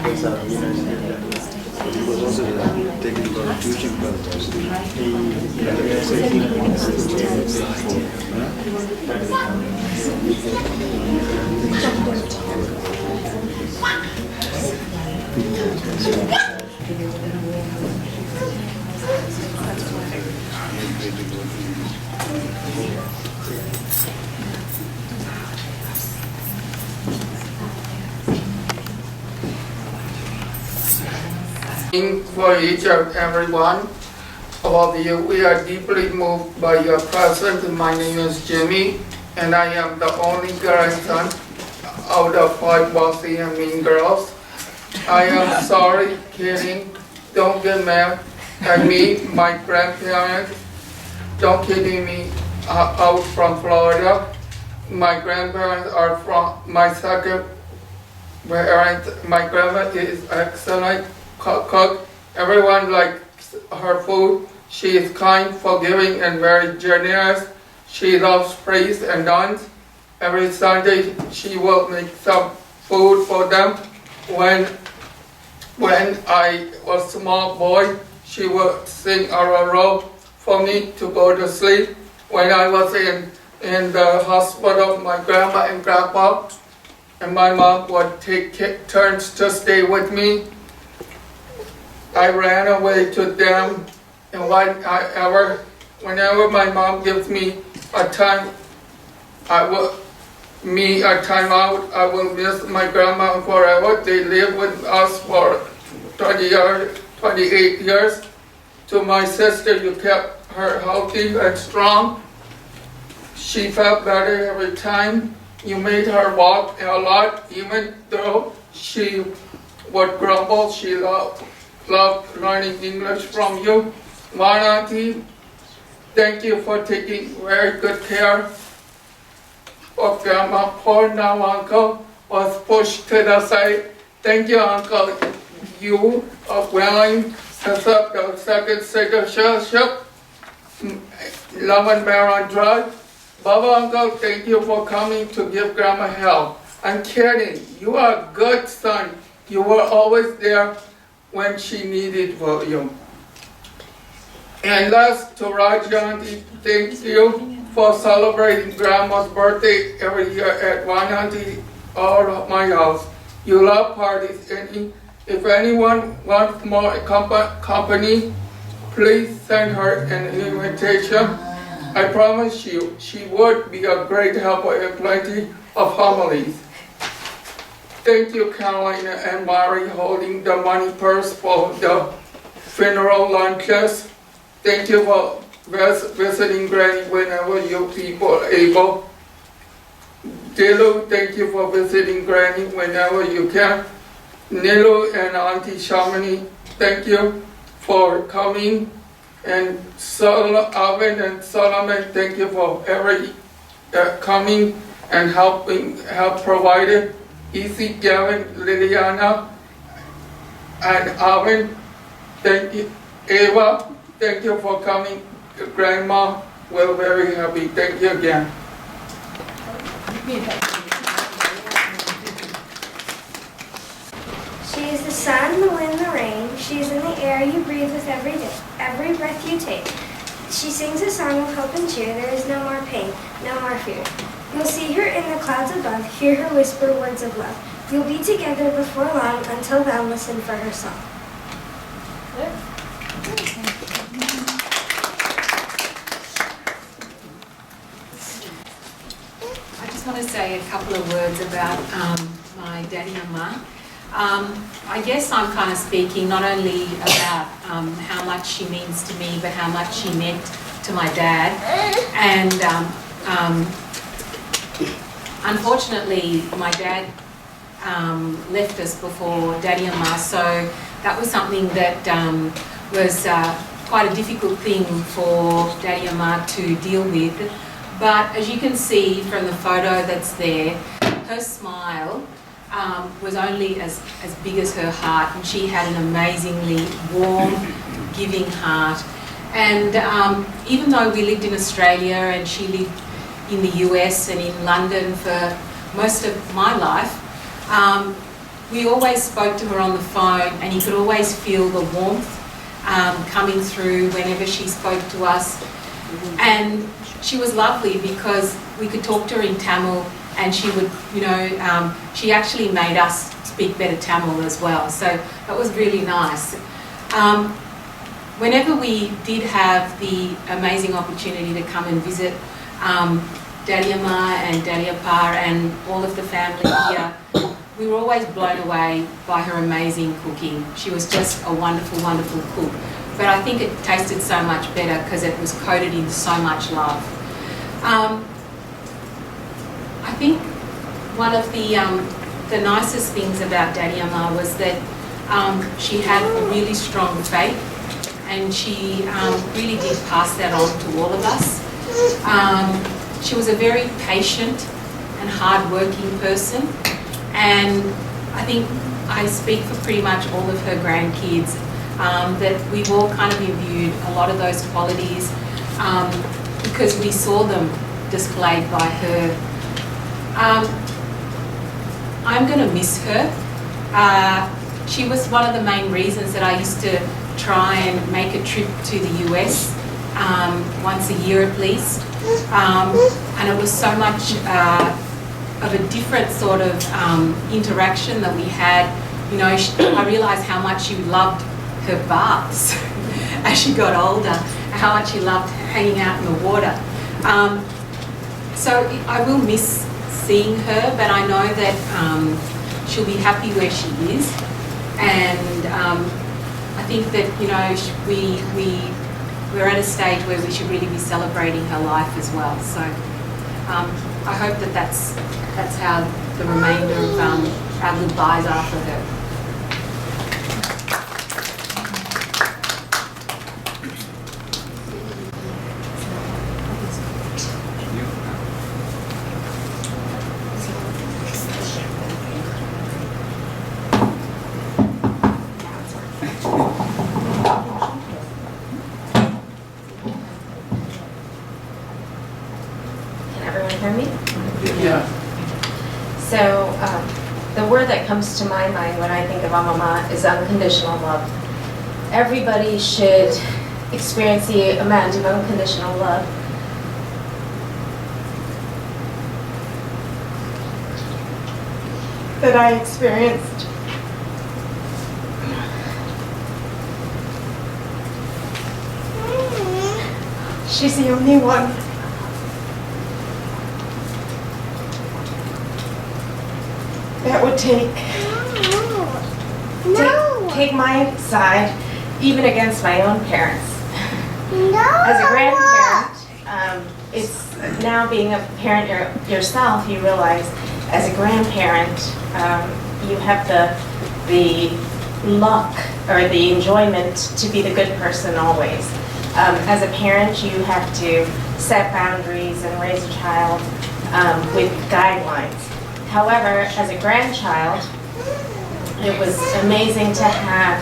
He was also taking about teaching purpose. For each and everyone of you, we are deeply moved by your presence. My name is Jimmy, and I am the only grandson out of 5 bossy and mean girls. I am sorry, kidding. Don't get mad at me, my grandparents. Don't kidding me out from Florida. My grandparents are from my second parent. My grandma is excellent cook. Everyone likes her food. She is kind, forgiving, and very generous. She loves priests and nuns. Every Sunday she will make some food for them. When I was a small boy, she would sing a roll for me to go to sleep. When I was in the hospital, my grandma and grandpa and my mom would take turns to stay with me. I ran away to them, and whenever my mom gives me a time, I will miss my grandma forever. They lived with us for 28 years. To my sister, you kept her healthy and strong. She felt better every time. You made her walk a lot, even though she would grumble. She loved learning English from you. One auntie, thank you for taking very good care of Grandma. Poor now uncle was pushed to the side. Thank you, uncle. You are willing to accept the second citizenship. Love and bear on drugs. Baba uncle, thank you for coming to give Grandma help. I'm kidding. You are a good son. You were always there when she needed for you. And last to Rajanti, thank you for celebrating Grandma's birthday every year at 100 out of my house. You love parties, and if anyone wants more company, please send her an invitation. I promise you, she would be a great helper in plenty of homilies. Thank you, Carolina and Mary, holding the money purse for the funeral lunches. Thank you for visiting Granny whenever you people are able. Dilu, thank you for visiting Granny whenever you can. Nilu and Auntie Shamini, thank you for coming. And Alvin and Solomon, thank you for every coming and help provided. Easy, Gavin, Liliana, and Alvin, thank you. Eva, thank you for coming. Grandma, we're very happy. Thank you again. She is the sun, the wind, the rain. She is in the air you breathe with every day, every breath you take. She sings a song of hope and cheer. There is no more pain, no more fear. You'll see her in the clouds above, hear her whisper words of love. You'll be together before long. Until then, listen for her song. I just want to say a couple of words about my daddy and ma. I guess I'm kind of speaking not only about how much she means to me, but how much she meant to my dad. And unfortunately, my dad left us before Daddy and Ma, so that was something that was quite a difficult thing for Daddy and Ma to deal with. But as you can see from the photo that's there, her smile was only as big as her heart, and she had an amazingly warm, giving heart. And even though we lived in Australia and she lived in the US and in London for most of my life, we always spoke to her on the phone, and you could always feel the warmth coming through whenever she spoke to us. And she was lovely because we could talk to her in Tamil, and she would, she actually made us speak better Tamil as well. So that was really nice. Whenever we did have the amazing opportunity to come and visit Daddy Amma and Daddy Appa and all of the family here, we were always blown away by her amazing cooking. She was just a wonderful, wonderful cook. But I think it tasted so much better because it was coated in so much love. I think one of the nicest things about Daddy Amma was that she had a really strong faith, and she really did pass that on to all of us. She was a very patient and hard-working person, and I think I speak for pretty much all of her grandkids that we've all kind of imbued a lot of those qualities because we saw them displayed by her. I'm going to miss her. She was one of the main reasons that I used to try and make a trip to the US once a year at least. And it was so much of a different sort of interaction that we had. I realised how much she loved her baths as she got older, and how much she loved hanging out in the water. So I will miss seeing her, but I know that she'll be happy where she is, and I think that we're at a stage where we should really be celebrating her life as well. So I hope that that's how the remainder of our goodbyes are for her. So the word that comes to my mind when I think of Mama is unconditional love. Everybody should experience the amount of unconditional love that I experienced. She's the only one that would take my side, even against my own parents. As a grandparent, it's now being a parent yourself, you realize as a grandparent, you have the luck or the enjoyment to be the good person always. As a parent, you have to set boundaries and raise a child with guidelines. However, as a grandchild, it was amazing to have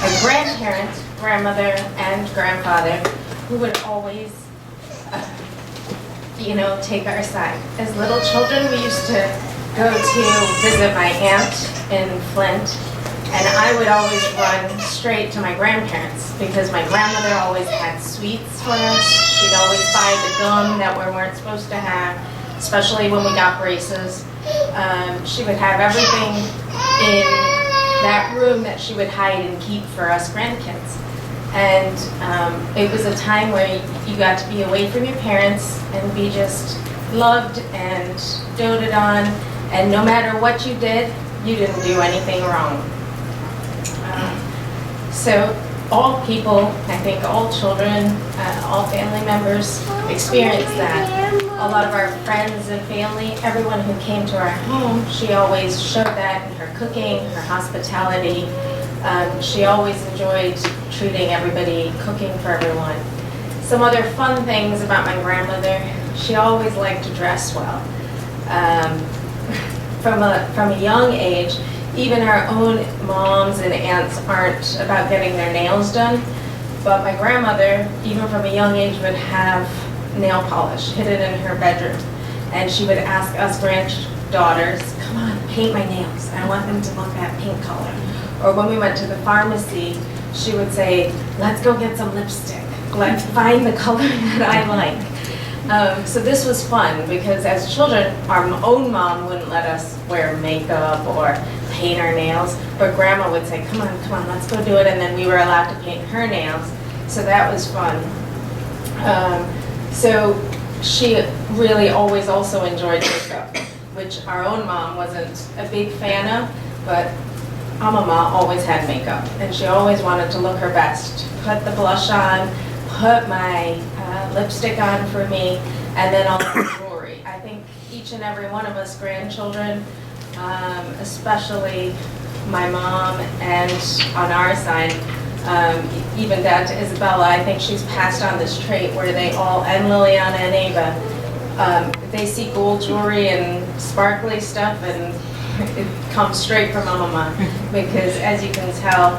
a grandparent, grandmother, and grandfather who would always, take our side. As little children, we used to go to visit my aunt in Flint, and I would always run straight to my grandparents because my grandmother always had sweets for us. She'd always buy the gum that we weren't supposed to have, especially when we got braces. She would have everything in that room that she would hide and keep for us grandkids. And it was a time where you got to be away from your parents and be just loved and doted on, and no matter what you did, you didn't do anything wrong. So all people, I think all children, all family members experience that. A lot of our friends and family, everyone who came to our home, she always showed that in her cooking, her hospitality. She always enjoyed treating everybody, cooking for everyone. Some other fun things about my grandmother, she always liked to dress well. From a young age, even our own moms and aunts aren't about getting their nails done, but my grandmother, even from a young age, would have nail polish hidden in her bedroom. And she would ask us granddaughters, come on, paint my nails. I want them to look that pink color. Or when we went to the pharmacy, she would say, let's go get some lipstick. Let's find the color that I like. So this was fun because as children, our own mom wouldn't let us wear makeup or paint our nails, but grandma would say, come on, let's go do it, and then we were allowed to paint her nails. So that was fun. So she really always also enjoyed makeup, which our own mom wasn't a big fan of, but Mama always had makeup, and she always wanted to look her best. Put the blush on, put my lipstick on for me, and then all the jewelry. I think each and every one of us grandchildren, especially my mom and on our side, even down to Isabella, I think she's passed on this trait where they all, and Liliana and Ava, they see gold jewelry and sparkly stuff, and it comes straight from Mama, because as you can tell,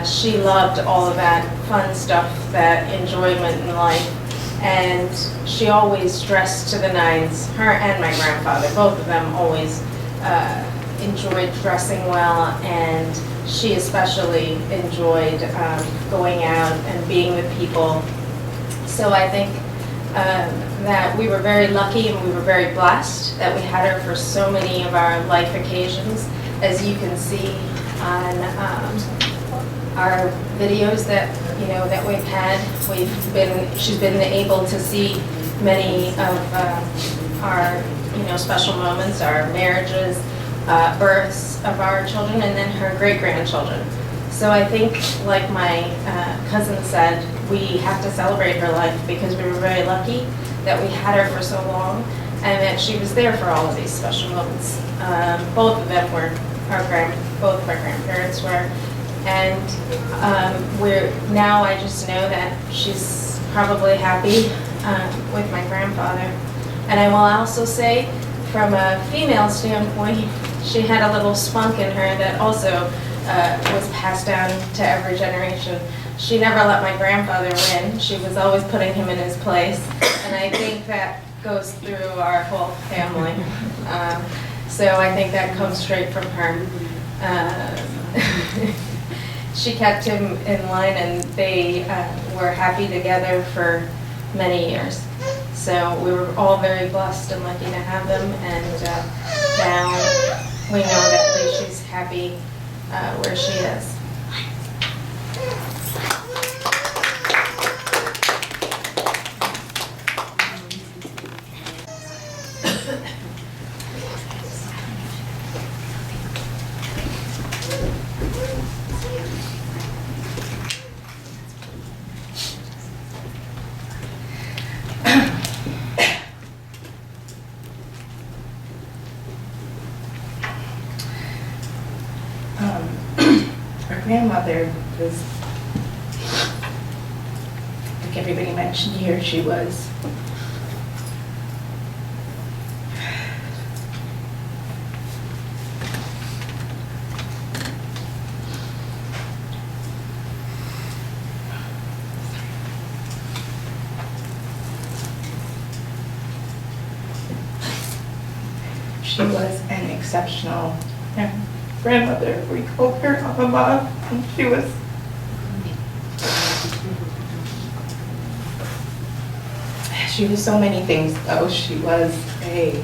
she loved all of that fun stuff, that enjoyment in life, and she always dressed to the nines. Her and my grandfather, both of them always enjoyed dressing well, and she especially enjoyed going out and being with people. So I think that we were very lucky and we were very blessed that we had her for so many of our life occasions. As you can see on our videos that that we've had, she's been able to see many of our special moments, our marriages, births of our children, and then her great-grandchildren. So I think, like my cousin said, we have to celebrate her life because we were very lucky that we had her for so long and that she was there for all of these special moments. Both of them were both of our grandparents were, and now I just know that she's probably happy with my grandfather. And I will also say, from a female standpoint, she had a little spunk in her that also was passed down to every generation. She never let my grandfather win. She was always putting him in his place. And I think that goes through our whole family. So I think that comes straight from her. She kept him in line, and they were happy together for many years. So we were all very blessed and lucky to have them, and now we know that at least she's happy where she is. Our grandmother was, like everybody mentioned here, she was an exceptional grandmother. We called her Mama, and she was so many things, though. She was a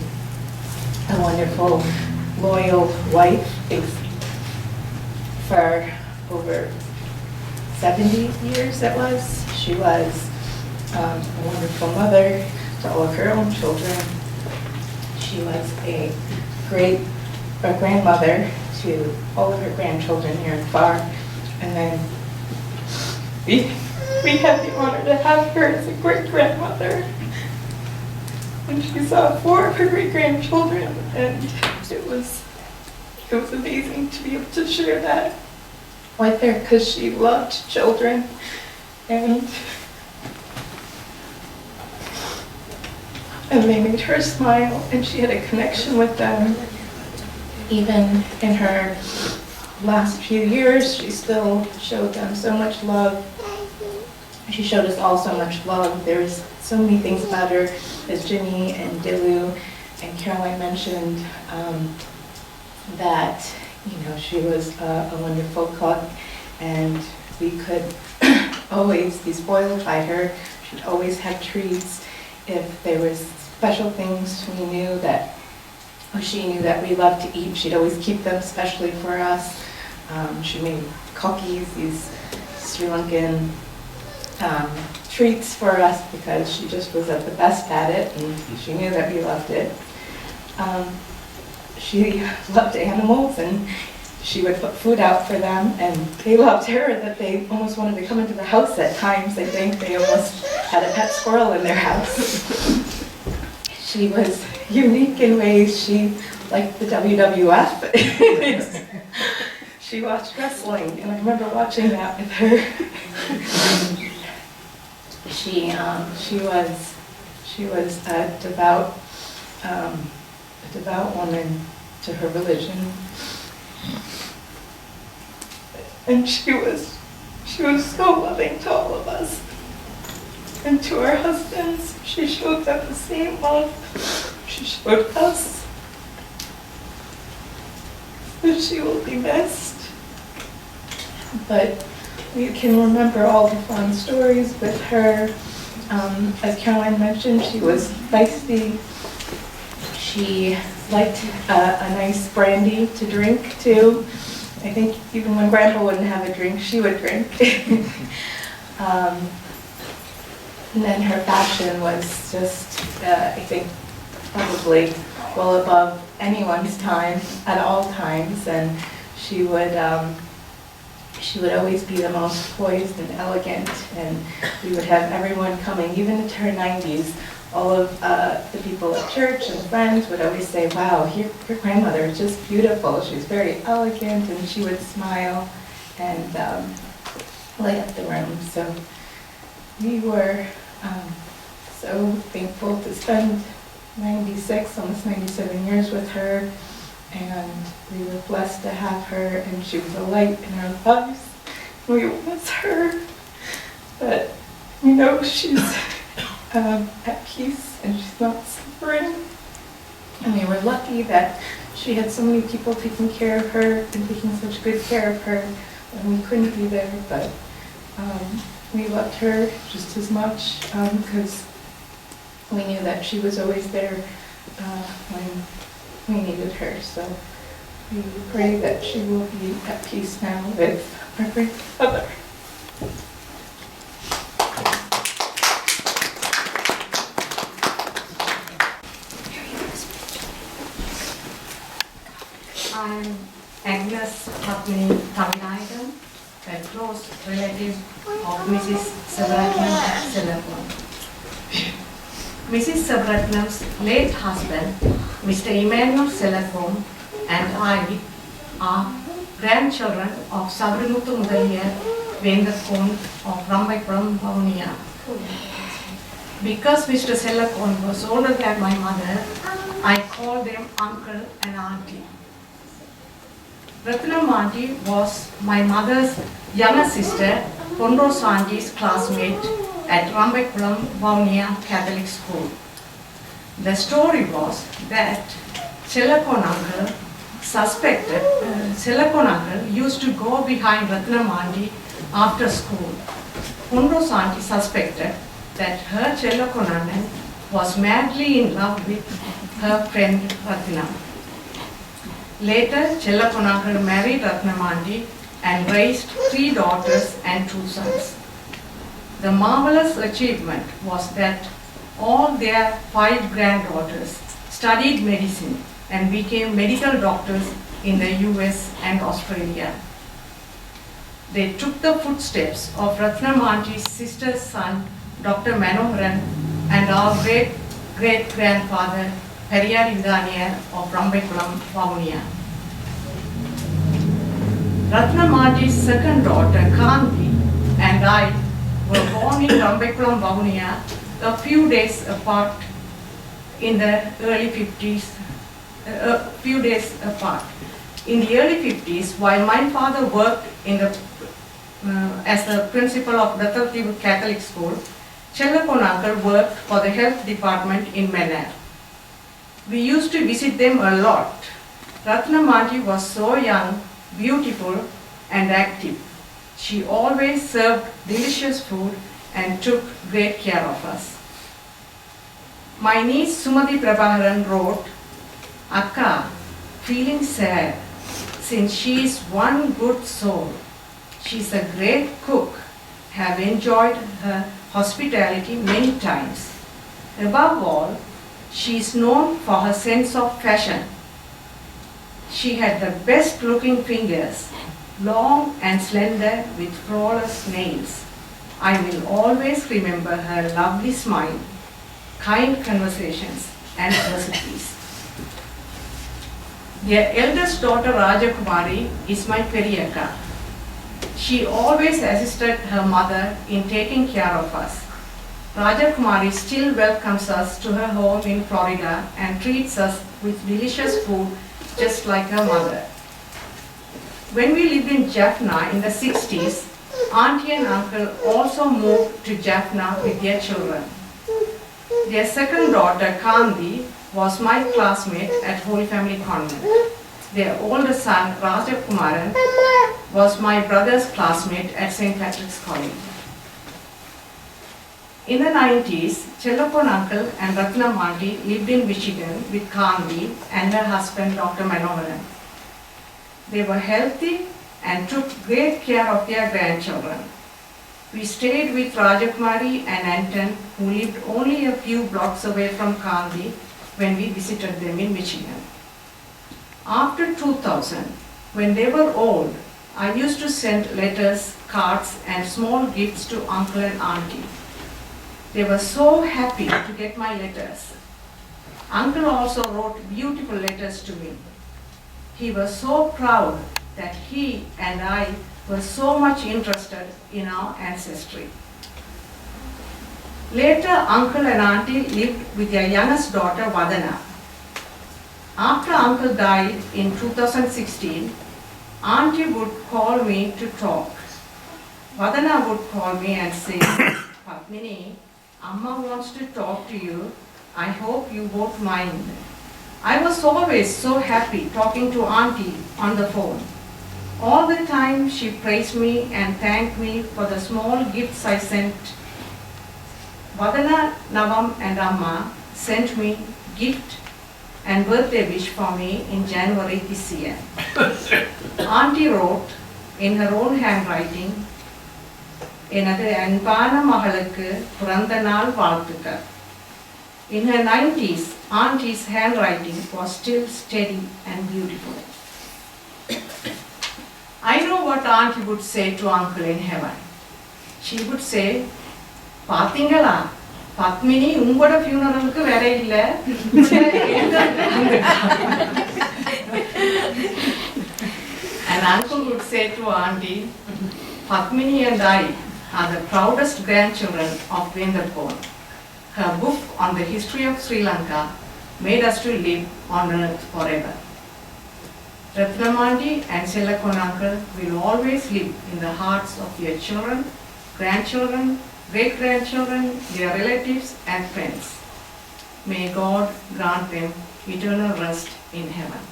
wonderful, loyal wife for over 70 years it was. She was a wonderful mother to all of her own children. She was a great grandmother to all of her grandchildren near and far. And then we had the honor to have her as a great-grandmother. And she saw 4 of her great-grandchildren, and it was amazing to be able to share that with her, because she loved children, and they made her smile, and she had a connection with them. Even in her last few years, she still showed them so much love. She showed us all so much love. There was so many things about her, as Ginny and Dilu and Caroline mentioned. that, she was a wonderful cook, and we could always be spoiled by her. She'd always have treats. If there was special things she knew that we loved to eat, she'd always keep them specially for us. She made cookies, these Sri Lankan treats for us, because she just was at the best at it, and she knew that we loved it. She loved animals, and she would put food out for them, and they loved her that they almost wanted to come into the house at times. I think they almost had a pet squirrel in their house. She was unique in ways. She liked the WWF. She watched wrestling, and I remember watching that with her. She was a devout woman to her religion, and she was so loving to all of us, and to our husbands. She showed them the same love she showed us. And she will be missed, but we can remember all the fun stories with her. As Caroline mentioned, she was feisty. She liked a nice brandy to drink too. I think even when Grandpa wouldn't have a drink, she would drink. And then her fashion was just, I think, probably well above anyone's time at all times. And she would always be the most poised and elegant, and we would have everyone coming, even into her 90s. All of the people at church and friends would always say, wow, your grandmother is just beautiful. She's very elegant, and she would smile and light up the room. So we were so thankful to spend 96, almost 97 years with her, and we were blessed to have her, and she was a light in our lives. We will miss her, but she's at peace, and she's not suffering. And we were lucky that she had so many people taking care of her and taking such good care of her when we couldn't be there. But we loved her just as much because we knew that she was always there when we needed her. So we pray that she will be at peace now with our grandmother. I'm Agnes Patni Tavinayagan, a close relative of Mrs. Sebaratnam at Sellakoen. Mrs. Sebaratnam's late husband, Mr. Emmanuel Sellakoen, and I are grandchildren of Sabarimuthu Mudaliya Vendakoen of Rambaikulam, Vavuniya. Because Mr. Sellakoen was older than my mother, I called them uncle and auntie. Ratnam auntie was my mother's younger sister, Pondo Sanji's classmate at Rambaikulam, Vavuniya Catholic School. The story was that Sellakoen uncle used to go behind Ratnam auntie after school. Pondo Sanji suspected that her Sellakoen was madly in love with her friend Ratnam. Later, Sellakoen married Ratnam auntie and raised 3 daughters and 2 sons. The marvelous achievement was that all their 5 granddaughters studied medicine and became medical doctors in the US and Australia. They took the footsteps of Ratnam auntie's sister's son, Dr. Manoharan, and our great-great-grandfather, Periyar Indaniya of Rambaikulam, Vavuniya. Ratnam auntie's second daughter, Kanti, and I were born in Rambaikulam, Vavuniya a few days apart in the early 50s. In the early 50s, while my father worked as the principal of Dattavativu Catholic School, Sellakoen uncle worked for the health department in Mannar. We used to visit them a lot, Ratnam auntie was so young, beautiful and active. She always served delicious food and took great care of us. My niece Sumati Prabharan wrote, Akka, feeling sad since she is one good soul. She is a great cook, have enjoyed her hospitality many times. Above all, she is known for her sense of fashion. She had the best looking fingers, long and slender with flawless nails. I will always remember her lovely smile, kind conversations and recipes. Their eldest daughter Rajakumari is my Periyakka. She always assisted her mother in taking care of us. Rajakumari still welcomes us to her home in Florida and treats us with delicious food just like her mother. When we lived in Jaffna in the 60s, auntie and uncle also moved to Jaffna with their children. Their second daughter, Kandi, was my classmate at Holy Family Convent. Their older son, Rajakumaran, was my brother's classmate at St. Patrick's College. In the 90s, Sellakoen uncle and Ratnam auntie lived in Michigan with Kandi and her husband, Dr. Emmanuel. They were healthy and took great care of their grandchildren. We stayed with Rajakumari and Anton, who lived only a few blocks away from Kandi when we visited them in Michigan. After 2000, when they were old, I used to send letters, cards, and small gifts to uncle and auntie. They were so happy to get my letters. Uncle also wrote beautiful letters to me. He was so proud that he and I were so much interested in our ancestry. Later, uncle and auntie lived with their youngest daughter, Vadana. After uncle died in 2016, auntie would call me to talk. Vadana would call me and say, Padmini, Amma wants to talk to you. I hope you won't mind. I was always so happy talking to auntie on the phone. All the time she praised me and thanked me for the small gifts I sent. Vadana, Navam and Amma sent me gift and birthday wish for me in January this year. Auntie wrote in her own handwriting, எனது அன்பான மகளுக்கு பிறந்த நாள் வாழ்த்துக்கள். In her 90s, auntie's handwriting was still steady and beautiful. I know what auntie would say to uncle in heaven. She would say, பாத்தீங்களா பத்மினி உங்களோட funeralக்கு வேற இல்ல. And uncle would say to auntie, Padmini and I are the proudest grandchildren of Vendarpon. Her book on the history of Sri Lanka made us to live on earth forever. Ratnam auntie and Sellakoen uncle will always live in the hearts of their children, grandchildren, great-grandchildren, their relatives and friends. May God grant them eternal rest in heaven.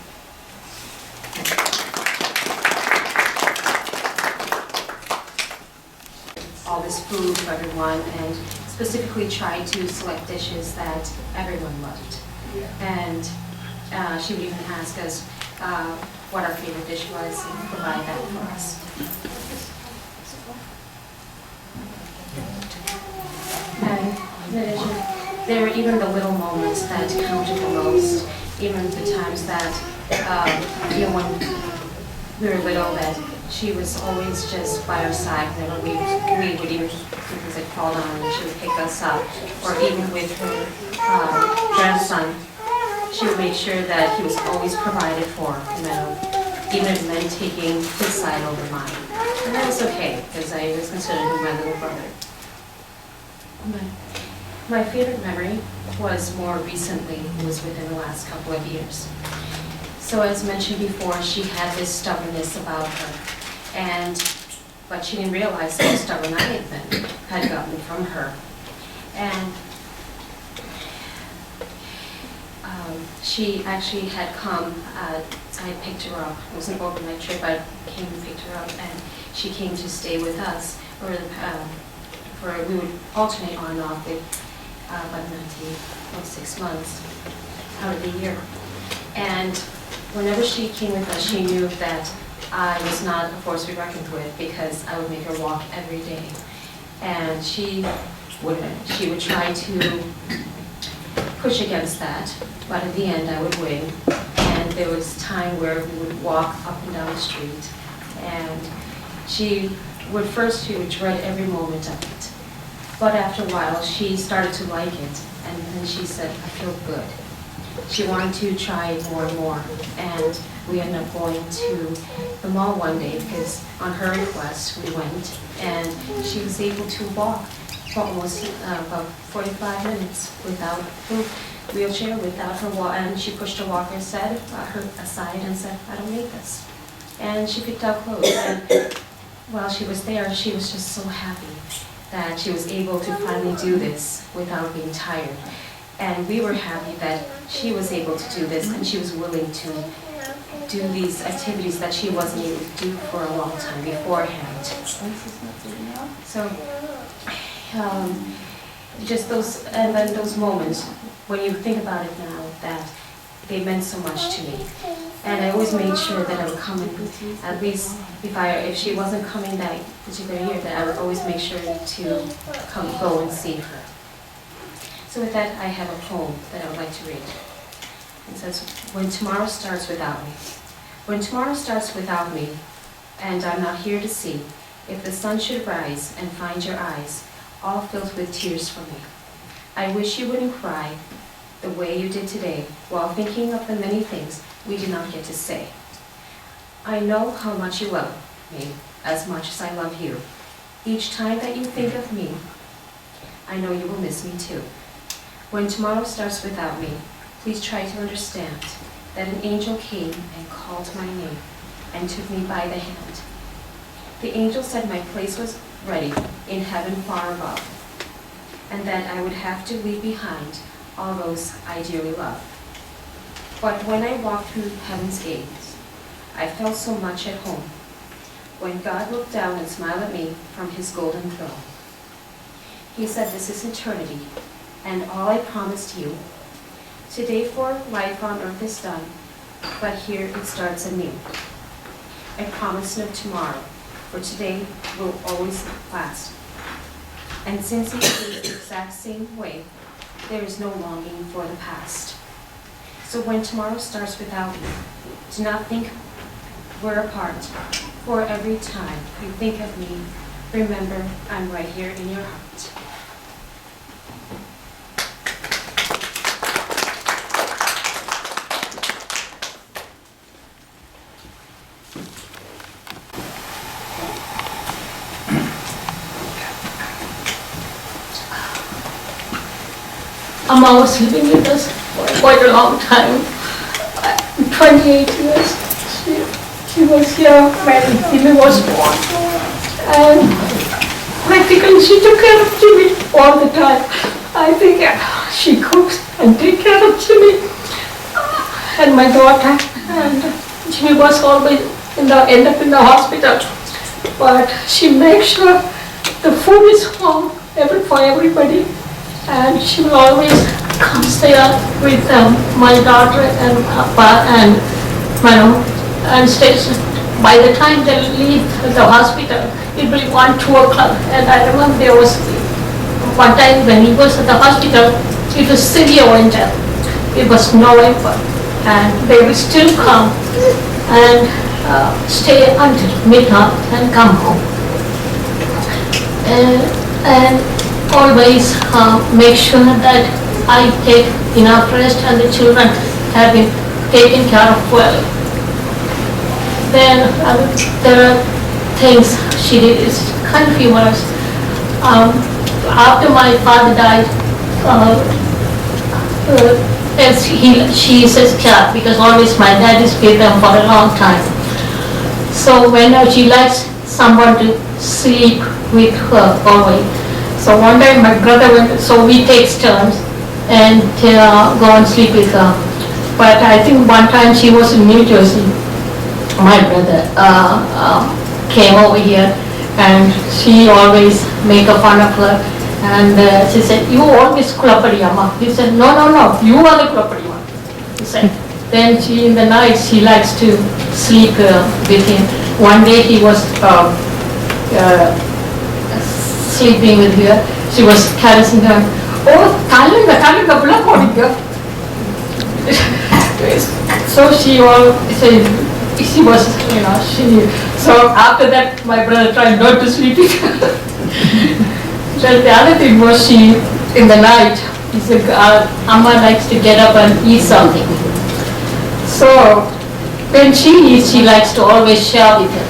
All this food for everyone and specifically try to select dishes that everyone loved. And she would even ask us what our favorite dish was and provide that for us. And in addition, there were even the little moments that counted the most, even the times that, when we were little, that she was always just by our side whenever we would even do things like fall down and she would pick us up. Or even with her grandson, she would make sure that he was always provided for, even if it meant taking his side over mine. And that was okay, because I was considered him my little brother. My favorite memory was more recently, it was within the last couple of years. So as mentioned before, she had this stubbornness about her. But she didn't realize how stubborn I had gotten from her. And she actually had come, so I picked her up. It was an overnight trip. I came and picked her up, and she came to stay with us. We would alternate on and off with Badnati for 6 months out of the year. And whenever she came with us, she knew that I was not a force to be reckoned with because I would make her walk every day. And she would try to push against that, but at the end I would win. And there was time where we would walk up and down the street, and she would dread every moment of it. But after a while, she started to like it, and then she said, I feel good. She wanted to try it more and more, and we ended up going to the mall one day because on her request we went, and she was able to walk for almost about 45 minutes without her wheelchair, without her walk, and she pushed her walker aside and said, I don't need this. And she picked out clothes, and while she was there, she was just so happy that she was able to finally do this without being tired. And we were happy that she was able to do this, and she was willing to do these activities that she wasn't able to do for a long time beforehand. So, just those, and then those moments, when you think about it now, that they meant so much to me. And I always made sure that I would come in, at least if she wasn't coming that particular year, that I would always make sure to go and see her. So with that, I have a poem that I would like to read. It says, when tomorrow starts without me. When tomorrow starts without me, and I'm not here to see, if the sun should rise and find your eyes all filled with tears for me, I wish you wouldn't cry the way you did today while thinking of the many things we did not get to say. I know how much you love me as much as I love you. Each time that you think of me, I know you will miss me too. When tomorrow starts without me, please try to understand that an angel came and called my name and took me by the hand. The angel said my place was ready in heaven far above, and that I would have to leave behind all those I dearly love. But when I walked through heaven's gates, I felt so much at home. When God looked down and smiled at me from his golden throne, he said, this is eternity, and all I promised you. Today for life on earth is done, but here it starts anew. I promise no tomorrow, for today will always last. And since it is the exact same way, there is no longing for the past. So when tomorrow starts without me, do not think we're apart, for every time you think of me, remember I'm right here in your heart. Amma was living with us for quite a long time, 28 years. She was here when Jimmy was born. And practically she took care of Jimmy all the time. I think she cooks and takes care of Jimmy and my daughter. And Jimmy was always end up in the hospital. But she makes sure the food is home for everybody. And she will always come there with my daughter and Papa and Manu, and stays. By the time they leave the hospital, it will be 1, 2 o'clock. And I remember there was one time when he was at the hospital, it was severe winter. It was November, and they will still come and stay until midnight and come home. And always make sure that I take enough rest and the children have been taken care of well. Then there are things she did is kind of humorous. After my father died, she says cat because always my dad is with them for a long time. So when she likes someone to sleep with her always. So one time my brother went, so we take turns and go and sleep with her. But I think one time she was in New Jersey, my brother came over here and she always make a fun of her. And she said, you always kulapadi, Amma. He said, no, you are the kulapadi one. He said. Then she, in the night, she likes to sleep with him. One day he was sleeping with her. She was caressing her. Oh, kalanga pula podinga. So she was, so after that my brother tried not to sleep with her. So the other thing was in the night, he said, Amma likes to get up and eat something. So when she eats, she likes to always share with her.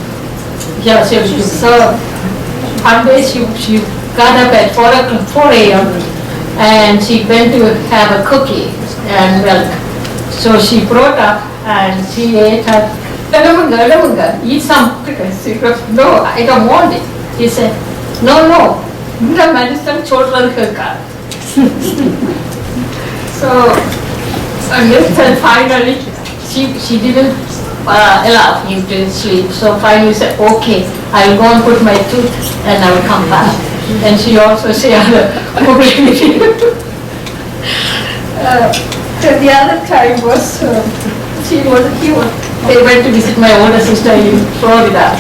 Yeah, so one day she got up at 4 a.m. and she went to have a cookie and milk. So she brought up and she ate her. Eat some cookies. She goes, no, I don't want it. He said, no. The medicine children So and finally she didn't allow him to sleep. So finally said, okay, I will go and put my tooth and I will come back. And she also shared a movie with him. The other time was they went to visit my older sister in Florida.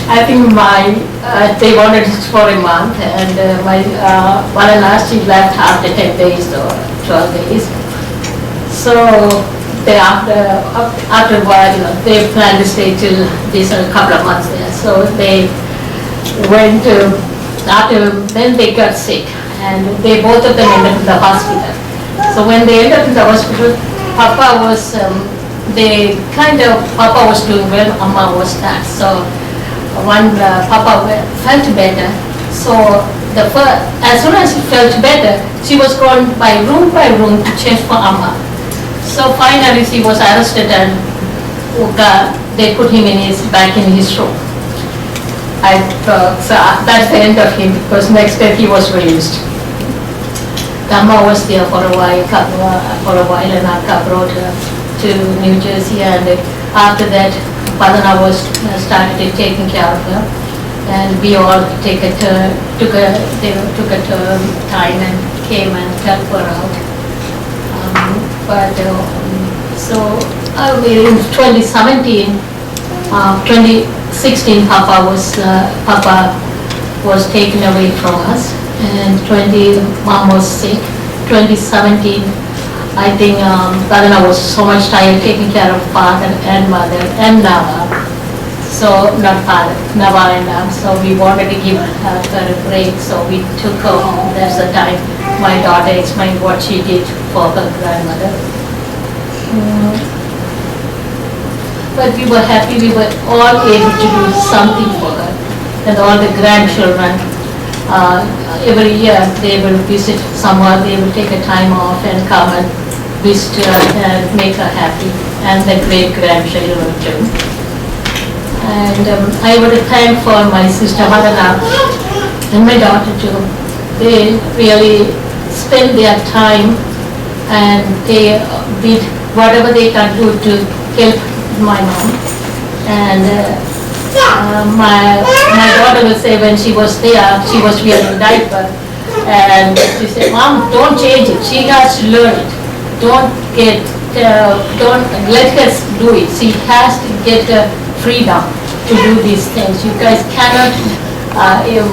I think they wanted it for a month, and my mother-in-law, she left after 10 days or 12 days. So after a while, they planned to stay till this a couple of months there. So they went then they got sick, and both of them ended up in the hospital. So when they ended up in the hospital, Papa was doing well, Amma was not. So when Papa felt better, so as soon as he felt better, she was gone by room to change for Amma. So finally she was arrested and they put him back in his room. So that's the end of him, because next day he was released. Amma was there for a while, and Akka brought her to New Jersey, and after that Padana was started taking care of her, and we all took a time and came and helped her out. In 2016, Papa was taken away from us, and Mom was sick. 2017, I think Padana was so much tired taking care of father and mother and Nava. So, not father, Nava and Nam. So we wanted to give her a break, so we took her home. That's the time my daughter explained what she did for her grandmother. But we were happy, we were all able to do something for her. And all the grandchildren, every year they will visit somewhere, they will take a time off and come and visit her and make her happy, and the great-grandchildren too. And I would thank for my sister Madana and my daughter too. They really spend their time and they did whatever they can do to help my mom. And my daughter will say when she was there, she was wearing a diaper, and she said, Mom, don't change it. She has to learn it. Don't let her do it. She has to get her freedom to do these things. You guys cannot, do you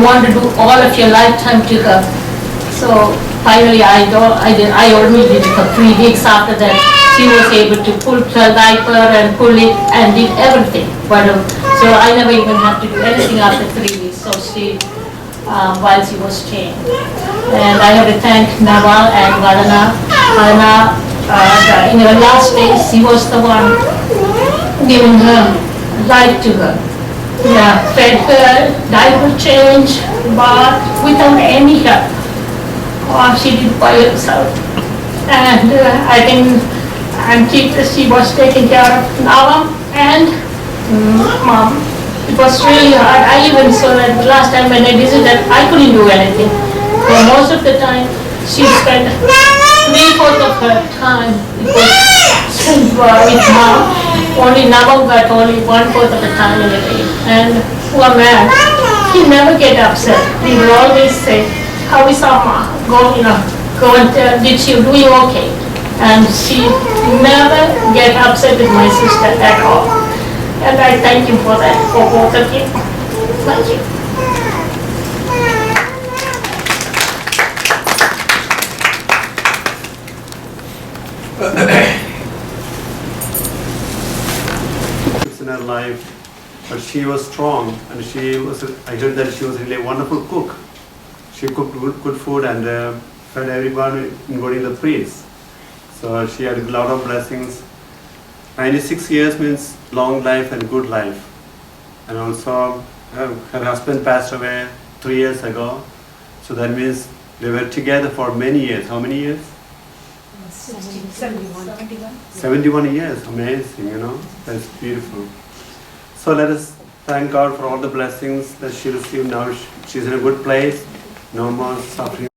want to do all of your lifetime to her? So finally I only did it for 3 weeks. After that she was able to pull her diaper and pull it and did everything. So I never even had to do anything after 3 weeks. So she, while she was chained. And I have to thank Naval and Vadana. In her last days, she was the one giving her life to her. Yeah, fed her, diaper change, bath, without any help. She did by herself. And I think she was taking care of Nava and Mom. It was really hard. I even saw that the last time when I visited, I couldn't do anything. For most of the time, she spent 3/4 of her time it was spent with mom. Only now got only 1/4 of the time in a day. And poor man, he never get upset. He will always say, "How is Amma? Go and tell, did she doing okay?" And she never get upset with my sister at all. And I thank him for that, for both of you. Thank you. In her life, but she was strong, and I heard that she was really a wonderful cook. She cooked good food and fed everyone, including the priests. So she had a lot of blessings. 96 years means long life and good life. And also her husband passed away 3 years ago. So that means they were together for many years. How many years? 71 years. Amazing, That's beautiful. So let us thank God for all the blessings that she received. Now she's in a good place. No more suffering.